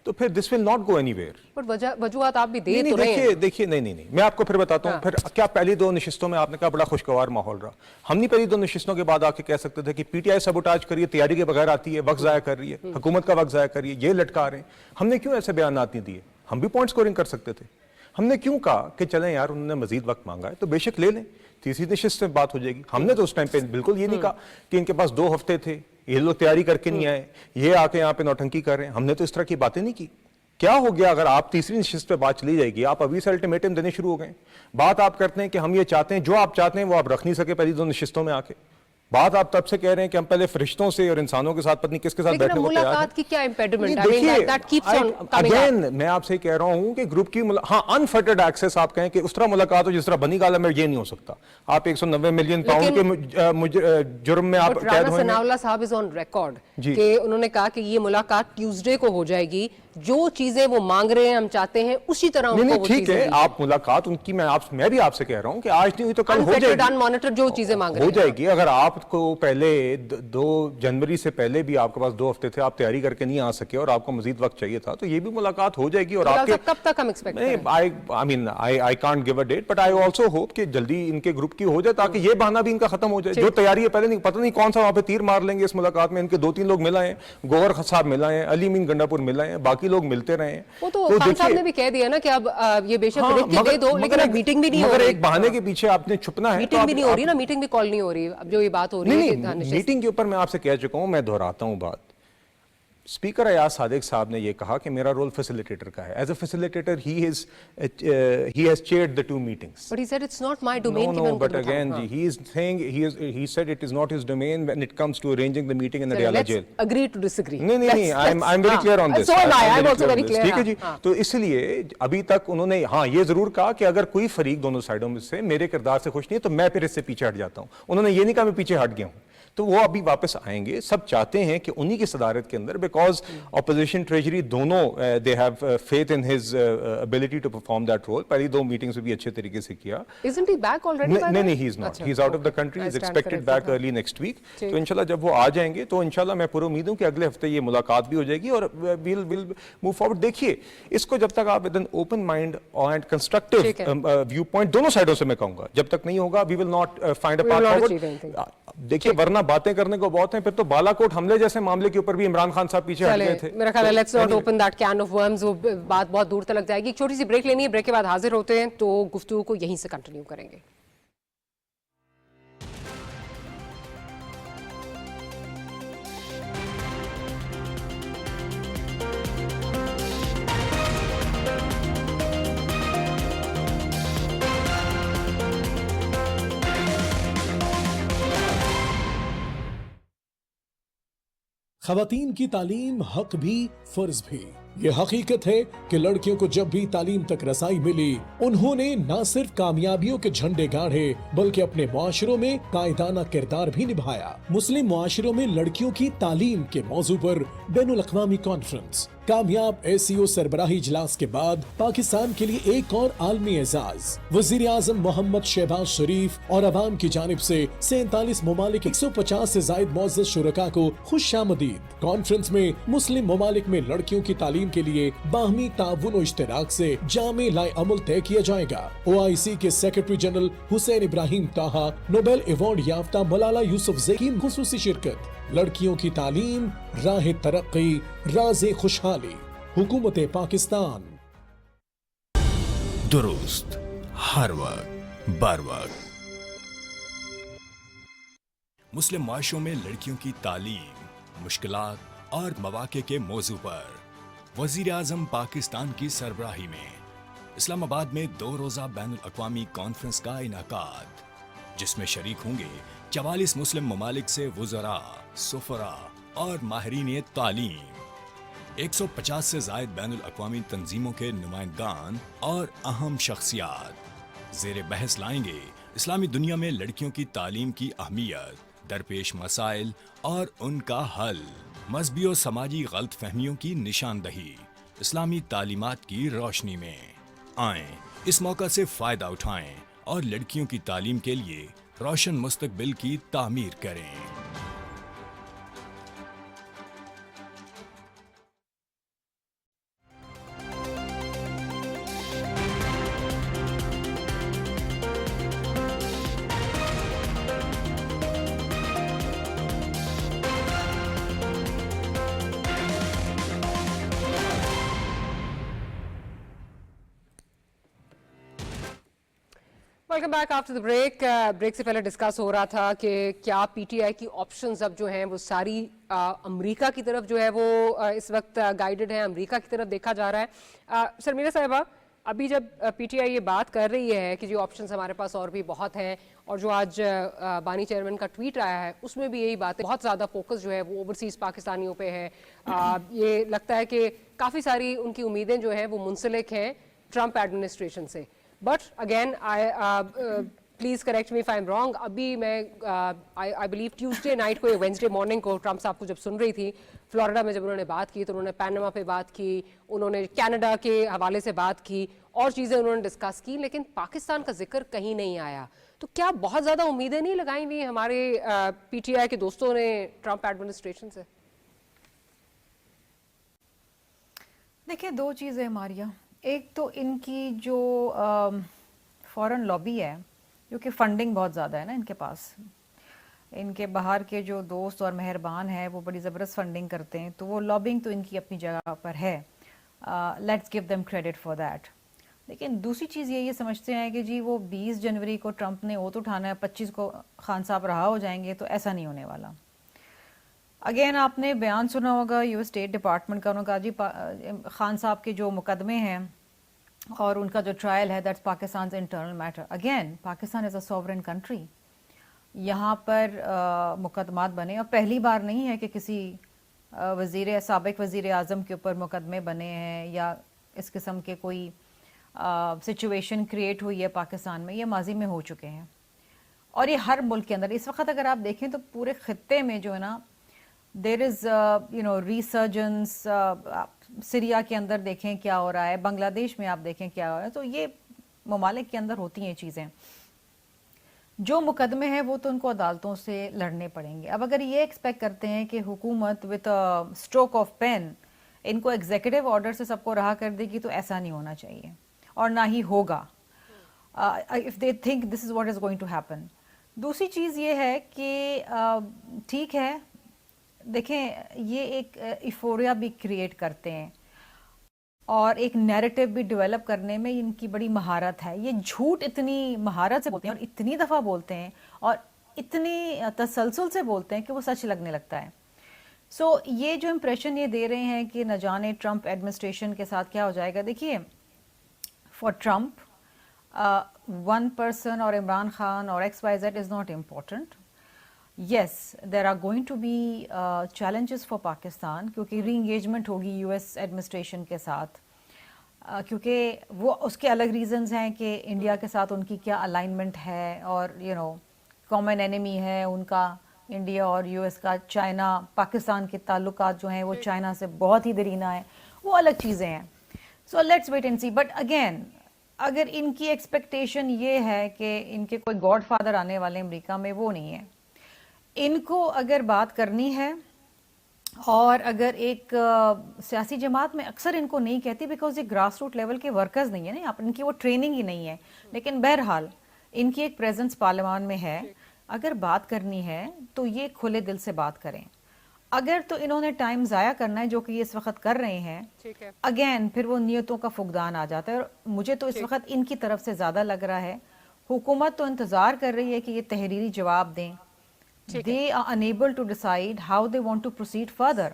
तो फिर this will not go anywhere. पर वजूहत आप भी दे नहीं, तो रहे हैं। देखिए नहीं, मैं आपको फिर बताता हूँ। फिर क्या पहली 2 नशिस्तों में आपने कहा बड़ा खुशगवार माहौल रहा, हम नहीं पहली 2 नशिस्तों के बाद आके कह सकते थे कि पीटीआई सबोटाज करिए, तैयारी के बगैर आती है, वक्त जाया कर रही है, हुकूमत का वक्त जाया कर रही है, ये लटका रहे हैं। हमने क्यों ऐसे बयान नहीं दिए? हम भी पॉइंट स्कोरिंग कर सकते थे। हमने क्यों कहा कि चलें यार, उन्होंने मजीद वक्त मांगा है तो बेशक ले लें, तीसरी नशिस्त में बात हो जाएगी। हमने तो उस टाइम पे बिल्कुल ये नहीं कहा कि इनके पास 2 हफ्ते थे, ये लोग तैयारी करके नहीं आए, ये आके यहाँ पे नौटंकी कर रहे हैं। हमने तो इस तरह की बातें नहीं की। क्या हो गया अगर आप तीसरी नशिस्त पे बात चली जाएगी? आप अभी से अल्टीमेटम देने शुरू हो गए। बात आप करते हैं कि हम ये चाहते हैं, जो आप चाहते हैं वो आप रख नहीं सके पहली 2 नशिस्तों में आके। बात आप तब से कह रहे हैं कि हम पहले फरिश्तों से और इंसानों के साथ पत्नी किसके साथ लेकिन बैठने को तैयार हैं। मुलाकात की क्या इम्पेडिमेंट? देखिए अगेन मैं आपसे कह रहा हूं कि ग्रुप की हाँ अनफिल्टर्ड एक्सेस आप कहें कि उस तरह मुलाकात हो जिस तरह बनी गाला में, ये नहीं हो सकता। आप 190 मिलियन पाउंड के जुर्म में आप कैद होंगे। सनाउल्लाह साहब इज ऑन रिकॉर्ड जी। कि उन्होंने कहा कि ये मुलाकात ट्यूसडे को हो जाएगी, जो चीजें वो मांग रहे हैं हम चाहते हैं उसी तरह उनको नहीं वो ठीक चीजें है, मिलें। आप मुलाकात उनकी मैं भी आपसे कह रहा हूं कि आज नहीं हुई तो कल हो अनफिल्टर्ड जाएगी, अनमॉनिटर्ड जो चीजें मांग रहे हो हैं जाएगी। अगर आपको पहले 2 जनवरी से पहले भी आपके पास 2 हफ्ते थे, आप तैयारी करके नहीं आ सके और आपको मजीद वक्त चाहिए था, तो ये भी मुलाकात हो जाएगी। और आपके कब तक हम एक्सपेक्ट करें? I can't give a date, but I also hope कि जल्दी इनके ग्रुप की हो जाए ताकि ये बहाना भी इनका खत्म हो जाए। जो तैयारी है पहले नहीं पता नहीं कौन सा वहां पे तीर मार लेंगे इस मुलाकात में। इनके 2-3 लोग मिला है, गोवर साहब मिला है, अली मीन गंडापुर मिला है, बाकी लोग मिलते रहे हैं। वो तो खान साहब ने भी कह दिया ना कि अब ये बेशक लिख के दे दो, लेकिन अब मीटिंग भी नहीं हो मगर रही। एक बहाने के पीछे आपने छुपना है। मीटिंग भी नहीं हो रही ना, मीटिंग भी कॉल नहीं हो रही। अब जो ये बात हो रही है नहीं, मीटिंग के ऊपर मैं आपसे कह चुका हूं, मैं दोहराता हूं बात। स्पीकर अयाज सादिक साहब ने यह कहा कि मेरा रोल फैसिलिटेटर का है। As a facilitator he has chaired the 2 meetings. But he said it's not my domain कि मैं No, उनको but again बताऊं। he is saying he said it is not his domain when it comes to arranging the meeting in the चलो, Riyala let's jail. agree to disagree. नहीं, I'm very clear on this. So am I. I'm very also clear on very this. clear. ठीक है जी। हाँ। तो इसलिए अभी तक उन्होंने हाँ ये जरूर कहा कि अगर कोई फरीक दोनों साइडों में से मेरे किरदार से खुश नहीं है तो मैं फिर इससे पीछे हट जाता हूँ। उन्होंने ये नहीं कहा मैं पीछे हट गया हूँ। तो वो अभी वापस आएंगे। सब चाहते हैं कि उन्हीं की सदारत के अंदर, बिकॉज ऑपोजिशन ट्रेजरी दोनों they have faith in his ability to perform that role. पहली 2 मीटिंग्स में भी अच्छे तरीके से किया। Isn't he back already? नहीं, he is not. He is out of the country. He is expected back early next week. तो इंशाल्लाह जब वो आ जाएंगे तो इंशाल्लाह मैं पूरी उम्मीद हूँ कि अगले हफ्ते ये मुलाकात भी हो जाएगी और we'll move forward। देखिए इसको जब तक आप with an open mind and constructive view point दोनों साइडों से मैं कहूँगा, जब तक नहीं होगा we will not find a path forward। देखिए वरना बातें करने को बहुत हैं, फिर तो बालाकोट हमले जैसे मामले के ऊपर भी इमरान खान साहब पीछे हट गए थे। मेरा ख्याल है let's not open that can of worms. वो बात बहुत दूर तक जाएगी। एक छोटी सी ब्रेक लेनी है, ब्रेक के बाद हाजिर होते हैं तो गुफ्तगू को यहीं से कंटिन्यू करेंगे। खवातीन की तालीम हक भी फर्ज भी। ये हकीकत है कि लड़कियों को जब भी तालीम तक रसाई मिली, उन्होंने न सिर्फ कामयाबियों के झंडे गाढ़े बल्कि अपने मुआशरों में कायदाना किरदार भी निभाया। मुस्लिम मुआशरों में लड़कियों की तालीम के मौजू पर बैनुल अक़वामी कॉन्फ्रेंस। कामयाब ACO सरबराही इजलास के बाद पाकिस्तान के लिए एक और आलमी एजाज। वजीर आजम मोहम्मद शहबाज शरीफ और अवाम की जानिब से 47 ममालिक 150 से जायद मुअज़्ज़ज़ शुरका को खुशामदीद। कॉन्फ्रेंस में मुस्लिम ममालिक में लड़कियों की तालीम के लिए बाहमी ताउन और इश्तिराक से जामे लाए अमल तय किया जाएगा। OIC के सेक्रेटरी जनरल हुसैन इब्राहिम ताहा, नोबेल अवार्ड याफ्ता मलाला यूसुफजई की खुसूसी शिरकत। लड़कियों की तालीम राह तरक्की, राज़े खुशहाली, हुकूमत पाकिस्तान। दुरुस्त हर वक्त बर वक्त। मुस्लिम माशरों में लड़कियों की तालीम, मुश्किलात और मौक़े के मौजू पर वज़ीर आज़म पाकिस्तान की सरबराही में इस्लामाबाद में 2 रोज़ा बैनुल अक़वामी कॉन्फ्रेंस का इनाकाद, जिसमें शरीक होंगे 44 मुस्लिम ममालिक से वुज़रा, सुफ़रा और माहिरीन तालीम। 150 से जायद बैनुल अक़वामी तंजीमों के नुमाइंदगान और अहम शख्सियात ज़ेरे बहस लाएंगे इस्लामी दुनिया में लड़कियों की तालीम की अहमियत, दरपेश मसाइल और उनका हल, मजहबी और समाजी गलत फहमियों की निशानदही इस्लामी तालीमात की रोशनी में। आएं, इस मौका से फ़ायदा उठाएं और लड़कियों की तालीम के लिए रोशन मुस्तकबिल की तामीर करें। Welcome back after the break. Break से पहले डिस्कस हो रहा था कि क्या पीटीआई की ऑप्शंस अब जो हैं वो सारी अमेरिका की तरफ जो है वो इस वक्त गाइडेड है, अमेरिका की तरफ देखा जा रहा है। शर्मिला साहिबा, अभी जब पीटीआई ये बात कर रही है कि जो ऑप्शंस हमारे पास और भी बहुत हैं, और जो आज बानी चेयरमैन का ट्वीट आया है उसमें भी यही बात है, बहुत ज़्यादा फोकस जो है वो ओवरसीज़ पाकिस्तानियों पे है। ये लगता है कि काफ़ी सारी उनकी उम्मीदें जो हैं वो मुंसलिक हैं ट्रंप एडमिनिस्ट्रेशन से। But again please correct me if I am wrong, अभी मैं आई बिलीव ट्यूसडे नाइट को, वेंसडे मॉर्निंग को ट्रंप साहब को जब सुन रही थी फ्लोरिडा में, जब उन्होंने बात की तो उन्होंने पैनामा पे बात की, उन्होंने कनाडा के हवाले से बात की, और चीज़ें उन्होंने डिस्कस की, लेकिन पाकिस्तान का जिक्र कहीं नहीं आया। तो क्या बहुत ज़्यादा उम्मीदें नहीं लगाई हुई हमारे पीटीआई के दोस्तों ने ट्रंप एडमिनिस्ट्रेशन से? देखिए, दो चीज़ें मारिया। एक तो इनकी जो फॉरेन लॉबी है, क्योंकि फंडिंग बहुत ज़्यादा है ना इनके पास, इनके बाहर के जो दोस्त और मेहरबान हैं वो बड़ी ज़बरदस्त फंडिंग करते हैं, तो वो लॉबिंग तो इनकी अपनी जगह पर है, let's give them credit for that. लेकिन दूसरी चीज़ ये समझते हैं कि जी वो 20 जनवरी को ट्रंप ने ओथ उठाना है, 25 को खान साहब रहा हो जाएंगे, तो ऐसा नहीं होने वाला। अगेन आपने बयान सुना होगा यूएस स्टेट डिपार्टमेंट का, उन्होंने कहा जी खान साहब के जो मुकदमे हैं और उनका जो ट्रायल है, that's Pakistan internal matter. Again Pakistan is a sovereign country, यहाँ पर मुकदमात बने, और पहली बार नहीं है कि किसी साबिक वज़ीर आज़म के ऊपर मुकदमे बने हैं या इस किस्म के कोई सिचुएशन क्रिएट हुई है पाकिस्तान में, ये माजी में हो चुके हैं। और ये हर मुल्क के अंदर इस वक्त अगर आप देखें तो पूरे खत्ते में जो है ना, देर इज़ रिसर्जेंस। सीरिया के अंदर देखें क्या हो रहा है, बांग्लादेश में आप देखें क्या हो रहा है, तो ये ममालिक के अंदर होती हैं चीज़ें। जो मुकदमे हैं वो तो उनको अदालतों से लड़ने पड़ेंगे। अब अगर ये एक्सपेक्ट करते हैं कि हुकूमत विद स्ट्रोक ऑफ पेन इनको एग्जीक्यूटिव ऑर्डर से सबको रहा कर देगी, तो ऐसा नहीं होना चाहिए और ना ही होगा, if they think this is what is going to happen. दूसरी चीज़ ये है कि ठीक है, देखें ये एक इफोरिया भी क्रिएट करते हैं और एक नैरेटिव भी डेवलप करने में इनकी बड़ी महारत है। ये झूठ इतनी महारत से बोलते हैं और इतनी दफ़ा बोलते हैं और इतनी तसलसल से बोलते हैं कि वो सच लगने लगता है। सो ये जो इम्प्रेशन ये दे रहे हैं कि न जाने ट्रंप एडमिनिस्ट्रेशन के साथ क्या हो जाएगा। देखिए, फॉर ट्रंप वन पर्सन और इमरान खान और XYZ is not important. Yes, there are going to be challenges for Pakistan, क्योंकि री इंगेजमेंट होगी यूएस एडमिनिस्ट्रेशन के साथ, क्योंकि वो उसके अलग रीजंस हैं कि इंडिया के साथ उनकी क्या अलाइनमेंट है, और कॉमन एनिमी है उनका इंडिया और यूएस का। चाइना पाकिस्तान के ताल्लुकात जो हैं वो चाइना से बहुत ही दरीना है, वो अलग चीज़ें हैं। So let's wait and see. But again अगर इनकी एक्सपेक्टेशन ये है कि इनके कोई गॉड फादर आने वाले अमेरिका में, वो नहीं है। इनको अगर बात करनी है, और अगर एक सियासी जमात में अक्सर इनको नहीं कहती बिकॉज ये ग्रास रूट लेवल के वर्कर्स नहीं है ना, इनकी वो ट्रेनिंग ही नहीं है, लेकिन बहरहाल इनकी एक प्रेजेंस पार्लियामान में है। अगर बात करनी है तो ये खुले दिल से बात करें। अगर तो इन्होंने टाइम ज़ाया करना है, जो कि ये इस वक्त कर रहे हैं, अगेन फिर वो नियतों का फुकदान आ जाता है। और मुझे तो इस वक्त इनकी तरफ से ज़्यादा लग रहा है, हुकूमत तो इंतज़ार कर रही है कि ये तहरीरी जवाब दें। They are unable to decide how they want to proceed further.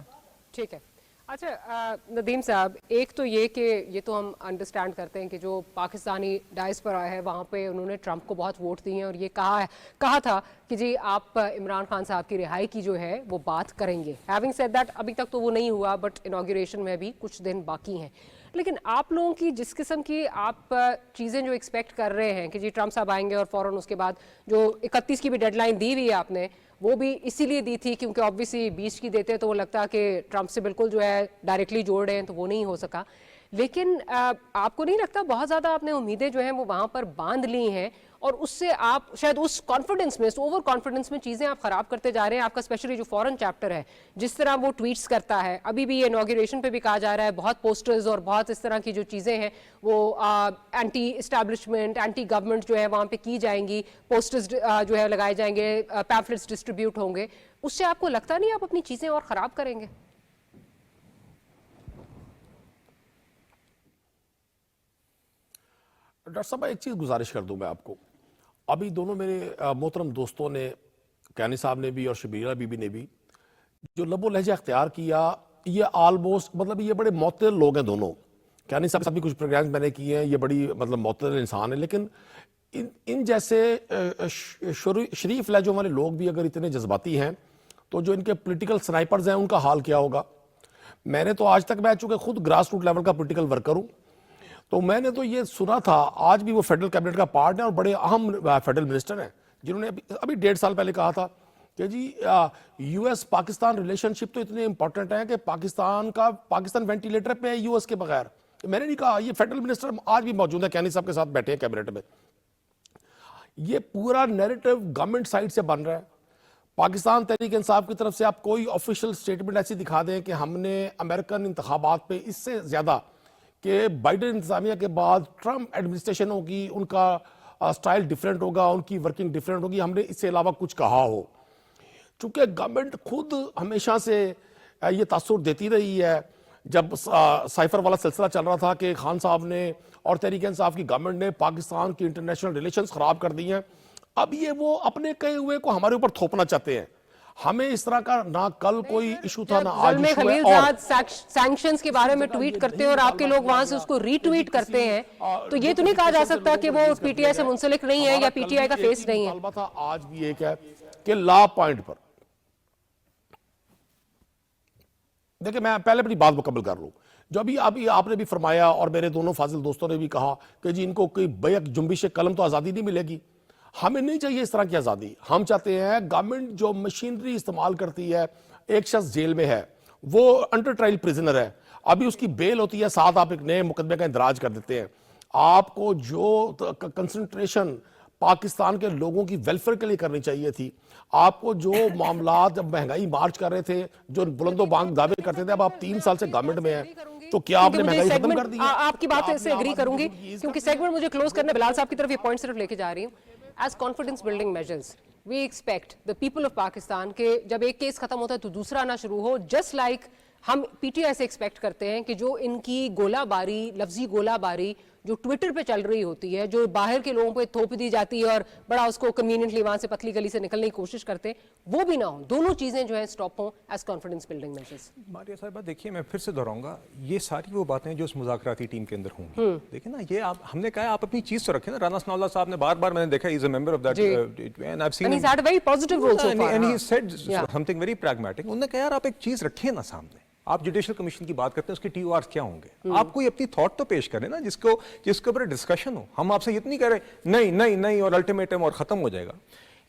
ठीक है। अच्छा नदीम साहब, एक तो ये कि ये तो हम अंडरस्टैंड करते हैं कि जो पाकिस्तानी डायस्पोरा है वहाँ पे उन्होंने ट्रंप को बहुत वोट दिए हैं, और ये कहा था कि जी आप इमरान खान साहब की रिहाई की जो है वो बात करेंगे। हैविंग सेड दैट, अभी तक तो वो नहीं हुआ, बट इनॉग्रेशन में भी कुछ दिन बाकी हैं। लेकिन आप लोगों की जिस किस्म की आप चीज़ें जो एक्सपेक्ट कर रहे हैं कि जी ट्रंप साहब आएंगे और फ़ौरन उसके बाद जो 31 की भी डेडलाइन दी हुई है आपने, वो भी इसीलिए दी थी क्योंकि ऑब्वियसली 20 की देते तो वो लगता कि ट्रंप से बिल्कुल जो है डायरेक्टली जोड़ रहे हैं, तो वो नहीं हो सका। लेकिन आपको नहीं लगता बहुत ज़्यादा आपने उम्मीदें जो हैं वो वहाँ पर बांध ली हैं और उससे आप शायद उस कॉन्फिडेंस में, उस ओवर कॉन्फिडेंस में चीज़ें आप खराब करते जा रहे हैं? आपका स्पेशली जो फॉरेन चैप्टर है, जिस तरह वो ट्वीट्स करता है, अभी भी ये इनॉग्रेशन पे भी कहा जा रहा है, बहुत पोस्टर्स और बहुत इस तरह की जो चीज़ें हैं वो एंटी इस्टेब्लिशमेंट, एंटी गवर्नमेंट जो है वहाँ पे की जाएंगी, पोस्टर्स जो है लगाए जाएंगे, पैम्फलेट्स डिस्ट्रीब्यूट होंगे, उससे आपको लगता नहीं आप अपनी चीज़ें और ख़राब करेंगे? डॉक्टर साहब एक चीज़ गुजारिश कर दूं मैं आपको। अभी दोनों मेरे मोहतरम दोस्तों ने, कैनी साहब ने भी और शबीरा बीबी ने भी, जो लबो लहजा अख्तियार किया, ये ऑलमोस्ट मतलब ये बड़े मोतल लोग हैं दोनों। कैनी साहब के साथ भी कुछ प्रोग्राम मैंने किए हैं, ये बड़ी मतलब मोतल इंसान है, लेकिन इन जैसे शरीफ लहजों वाले लोग भी अगर इतने जज्बाती हैं तो जो इनके पॉलिटिकल स्नाइपर्स हैं उनका हाल क्या होगा? मैंने तो आज तक, मैं चूंकि खुद ग्रास रूट लेवल का पॉलिटिकल वर्कर हूं, तो मैंने तो ये सुना था, आज भी वो फेडरल कैबिनेट का पार्ट है और बड़े अहम फेडरल मिनिस्टर हैं, जिन्होंने अभी 1.5 साल पहले कहा था कि जी यूएस पाकिस्तान रिलेशनशिप तो इतने इंपॉर्टेंट है कि पाकिस्तान वेंटिलेटर पे है यूएस के बगैर। मैंने नहीं कहा, ये फेडरल मिनिस्टर आज भी मौजूद है, कैनी साहब के साथ बैठे हैं कैबिनेट में। ये पूरा नैरेटिव गवर्नमेंट साइड से बन रहा है। पाकिस्तान तहरीक इंसाफ की तरफ से आप कोई ऑफिशियल स्टेटमेंट ऐसी दिखा दें कि हमने अमेरिकन इंतखाबात पे इससे ज्यादा कि बाइडेन इंतजामिया के बाद ट्रंप एडमिनिस्ट्रेशन होगी, उनका स्टाइल डिफरेंट होगा, उनकी वर्किंग डिफरेंट होगी, हमने इससे अलावा कुछ कहा हो। चूंकि गवर्नमेंट खुद हमेशा से ये तासुर देती रही है, जब साइफर वाला सिलसिला चल रहा था कि खान साहब ने और तहरीक इंसाफ की गवर्नमेंट ने पाकिस्तान की इंटरनेशनल रिलेशंस खराब कर दी हैं, अब ये वो अपने कहे हुए को हमारे ऊपर थोपना चाहते हैं। हमें इस तरह का ना कल कोई इशू था ना आज इशू है। और सैंक्शंस के बारे में ट्वीट करते हैं और आपके लोग वहां से उसको रीट्वीट करते हैं, तो ये तो नहीं कहा जा सकता कि वो पीटीआई से मुंसलिक नहीं है या पीटीआई का फेस नहीं है। था आज भी एक है कि लॉ पॉइंट पर, देखिए मैं पहले अपनी बात मुकम्मल कर लूं। जो अभी आपने भी फरमाया और मेरे दोनों फाजिल दोस्तों ने भी कहा कि जी इनको कोई बेक जुम्बिश कलम तो आज़ादी नहीं मिलेगी। हमें नहीं चाहिए इस तरह की आज़ादी। हम चाहते हैं गवर्नमेंट जो मशीनरी इस्तेमाल करती है, एक शख्स जेल में है, वो अंडर ट्रायल प्रिजनर है, अभी उसकी बेल होती है, साथ आप एक नए मुकदमे का इंदराज कर देते हैं। आपको जो कंसंट्रेशन पाकिस्तान के लोगों की वेलफेयर के लिए करनी चाहिए थी, आपको जो मामला जब महंगाई मार्च कर रहे थे, जो बुलंदो बांग दावे करते थे, अब आप 3 साल से गवर्नमेंट में हैं, तो क्या आपने महंगाई खत्म कर दी? आपकी बात से एग्री करूंगी, क्योंकि सेगमेंट मुझे क्लोज करना, बिलाल साहब की तरफ ये पॉइंट सिर्फ लेके जा रही हूं। As confidence building measures we expect the people of Pakistan के जब एक केस खत्म होता है तो दूसरा ना शुरू हो, जस्ट लाइक हम पीटीआई से एक्सपेक्ट करते हैं कि जो इनकी गोलाबारी, लफ्जी गोलाबारी जो ट्विटर पे चल रही होती है, जो बाहर के लोगों पे थोप दी जाती है और बड़ा उसको कन्वीनियंटली वहां से पतली गली से निकलने की कोशिश करते हैं, वो भी ना हो। दोनों चीजें जो है स्टॉप हो as confidence building measures. Maria साहिबा देखिए, मैं फिर से दोहराऊंगा, ये सारी वो बातें जो उस मुज़ाकराती टीम के अंदर होंगी। देखिए ना, ये हमने कहा आप अपनी चीज तो रखें ना। राना सनाउल्लाह साहब ने बार-बार, मैंने देखा, is a member of that and I have seen he's had a very positive role so far, and he said something very pragmatic. उन्होंने कहा यार आप एक चीज रखें ना सामने, आप जुडिशियल कमीशन की बात करते हैं, उसके टीओआर क्या होंगे, आप कोई अपनी थॉट तो पेश करें ना जिसके ऊपर डिस्कशन हो। हम आपसे ये नहीं कह रहे नहीं नहीं नहीं और अल्टीमेटम और खत्म हो जाएगा,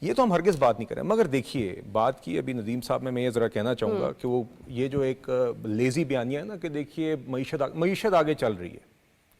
ये तो हम हरगिज बात नहीं करें। मगर देखिए बात की अभी नदीम साहब ने, मैं ये जरा कहना चाहूंगा कि वो ये जो एक लेजी बयानिया है ना कि देखिए मईशत आगे चल रही है,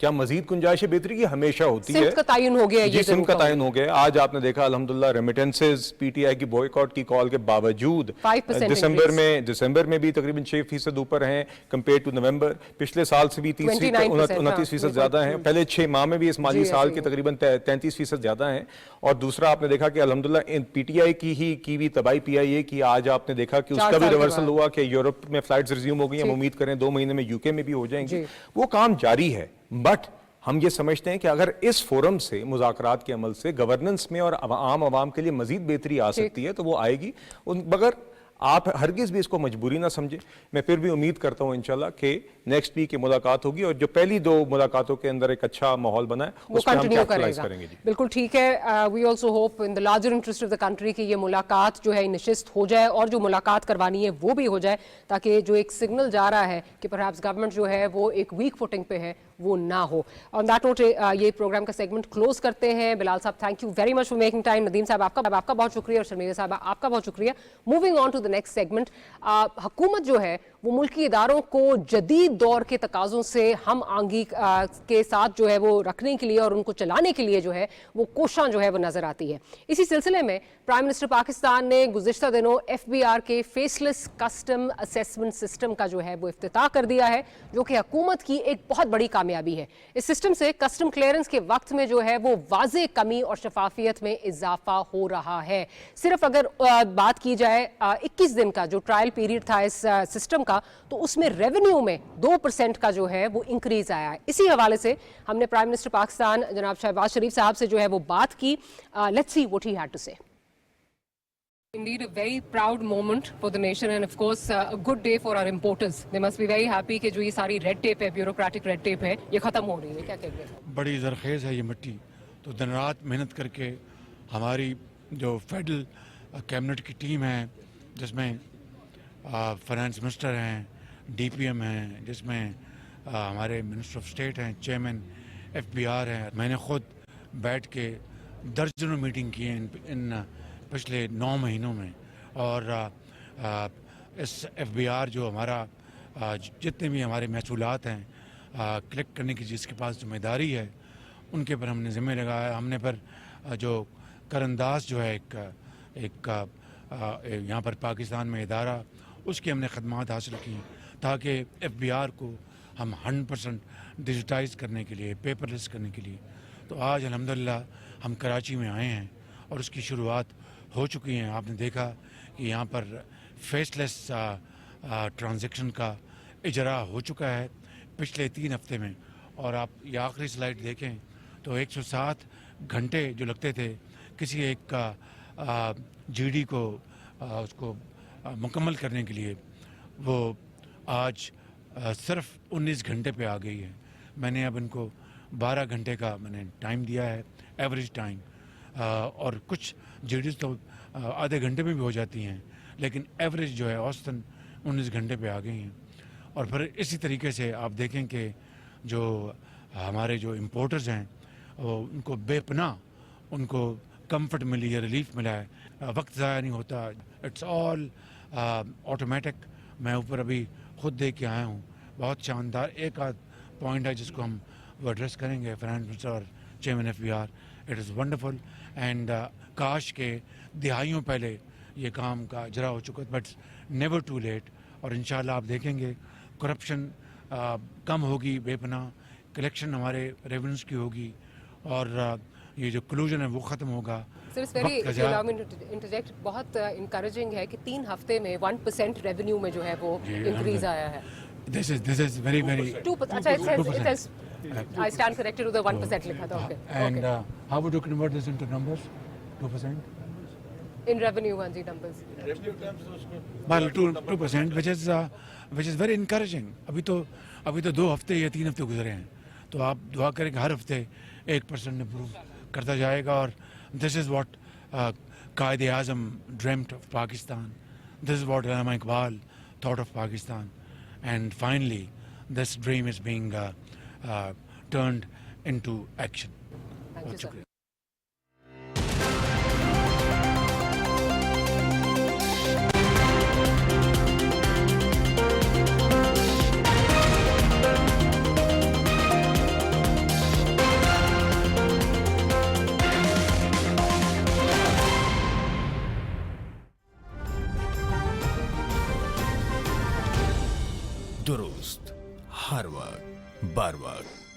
क्या मजीद गुंजाइश बेहतरी की हमेशा होती है। सिम्फ का तायुन हो गया, जी सिम्फ का तायुन हो गया। आज आपने देखा अल्हम्दुलिल्लाह रेमिटेंसेस पीटीआई की बॉयकॉट की कॉल के बावजूद दिसंबर में भी तकरीबन 6% ऊपर हैं कंपेयर टू नवंबर। पिछले साल से भी 29% ज्यादा हैं। पहले 6 माह में भी इस माली साल के तकरीबन 33% ज्यादा हैं। और दूसरा आपने देखा कि अल्हम्दुलिल्लाह पीटीआई की भी तबाही पीआईए की, आज आपने देखा कि उसका भी रिवर्सल हुआ कि यूरोप में फ्लाइट्स रिज्यूम हो गई। हम उम्मीद करें 2 महीने में यूके में भी हो जाएंगी। वो काम जारी है, बट हम ये समझते हैं कि अगर इस फोरम से, मुज़ाकरात के अमल से गवर्नेंस में और आम आवाम के लिए मजीद बेहतरी आ सकती है तो वो आएगी। मगर आप हरगिज भी इसको मजबूरी ना समझे। मैं फिर भी उम्मीद करता हूँ इंशाल्लाह कि नेक्स्ट वीक की मुलाकात होगी और जो पहली 2 मुलाकातों के अंदर एक अच्छा माहौल बना है उस पर हम कैपिटलाइज करेंगे। जी बिल्कुल ठीक है। We also hope in the larger interest of the country कि ये मुलाकात जो है निश्चित हो जाए और जो मुलाकात करवानी है वो भी हो जाए, ताकि जो एक सिग्नल जा रहा है कि परहैप्स गवर्नमेंट जो है वो एक वीक फुटिंग पे है वो ना हो। ऑन दैट नोट ये प्रोग्राम का सेगमेंट क्लोज करते हैं। बिलाल साहब thank you very much for making time. Nadeem साहब आपका बहुत शुक्रिया और शर्मीला साहब आपका बहुत शुक्रिया। Moving on to the next segment, हुकूमत जो है वो मुल्की इदारों को जदीद दौर के तकाज़ों से हम आंगी के साथ जो है वो रखने के लिए और उनको चलाने के लिए जो है वो कोशिश जो है वो नजर आती है। इसी सिलसिले में प्राइम मिनिस्टर पाकिस्तान ने गुज़िश्ता दिनों FBR के फेसलेस कस्टम असेसमेंट सिस्टम का जो है वो इफ्तिताह कर दिया है, जो कि हुकूमत की एक बहुत बड़ी कामयाबी है। इस सिस्टम से कस्टम क्लियरेंस के वक्त में जो है वो वाज़े कमी और शफाफियत में इजाफा हो रहा है। सिर्फ अगर बात की जाए 21 दिन का जो ट्रायल पीरियड था इस सिस्टम का, तो उसमें रेवेन्यू में 2% का जो है वो इंक्रीज आया है। इसी हवाले से हमने प्राइम मिनिस्टर पाकिस्तान जनाब शहबाज शरीफ साहब से जो है वो बात की। Let's see what he had to say. Indeed, a very proud moment for the nation and of course a good day for our importers. They must be very happy कि जो ये सारी red tape है, bureaucratic red tape है, ये खत्म हो रही है। क्या कहेंगे? बड़ी ज़रख़ेज़ है ये मिट्टी, तो दिन रात मेहनत करके हमारी जो फेडरल कैबिनेट की टीम है, जिसमें फाइनेंस मिनिस्टर हैं, DPM हैं, जिसमें हमारे मिनिस्टर ऑफ स्टेट हैं, चेयरमैन FBR हैं, मैंने ख़ुद बैठ के दर्जनों मीटिंग की हैं इन पिछले 9 महीनों में। और इस FBR जो हमारा जितने भी हमारे महसूलात हैं कलेक्ट करने की जिसके पास जिम्मेदारी है, उनके पर हमने ज़िम्मे लगाया। हमने पर जो करंदाज जो है एक यहाँ पर पाकिस्तान में इदारा, उसकी हमने खदमात हासिल की ताकि FBR को हम 100% डिजिटाइज करने के लिए, पेपरलेस करने के लिए। तो आज अल्हम्दुलिल्लाह हम कराची में आए हैं और उसकी शुरुआत हो चुकी हैं। आपने देखा कि यहाँ पर फेसलेस ट्रांजैक्शन का इजरा हो चुका है पिछले 3 हफ्ते में। और आप ये आखिरी स्लाइड देखें तो 107 घंटे जो लगते थे किसी एक का GD को उसको मुकम्मल करने के लिए, वो आज सिर्फ 19 घंटे पे आ गई है। मैंने अब इनको 12 घंटे का मैंने टाइम दिया है, एवरेज टाइम। और कुछ GDs तो आधे घंटे में भी हो जाती हैं, लेकिन एवरेज जो है औसतन 19 घंटे पे आ गई हैं। और फिर इसी तरीके से आप देखें कि जो हमारे जो इम्पोर्टर्स हैं वो उनको बेपनाह उनको कंफर्ट मिली है, रिलीफ मिला है, वक्त ज़ाया नहीं होता। It's all automatic. मैं ऊपर अभी खुद देख के आया हूँ, बहुत शानदार। एक आध पॉइंट है जिसको हम वो एड्रेस करेंगे, फाइनेंस मिनिस्टर और chairman FBR। It is wonderful and काश के दिहाइयों पहले ये काम का इजरा हो चुका, बट नेवर टू लेट। और इंशाल्लाह आप देखेंगे करप्शन कम होगी, बेपनाह कलेक्शन हमारे रेवेन्यूज की होगी और ये जो क्लूजन है वो ख़त्म होगा। इंटरजेक्ट बहुत इंकरेजिंग है कि 3 हफ्ते में 1% रेवेन्यू में जो है वो इंक्रीज आया है। This is very 2%. अच्छा, it says I stand corrected to the 1% लिखा था। Okay. And how would you convert this into numbers? 2%? In revenue, हाँ जी, numbers. Well, 2%, which is very encouraging. अभी तो 2 हफ्ते या 3 हफ्ते गुजरे हैं, तो आप दुआ करें कि हर हफ्ते 1% इम्प्रूव करता जाएगा। और this is what कायदे आज़म dreamt of Pakistan. This is what Allama Iqbal thought of Pakistan. And finally, this dream is being turned into action. Thank you, sir. दुरुस्त हर वक्त बर वक्त।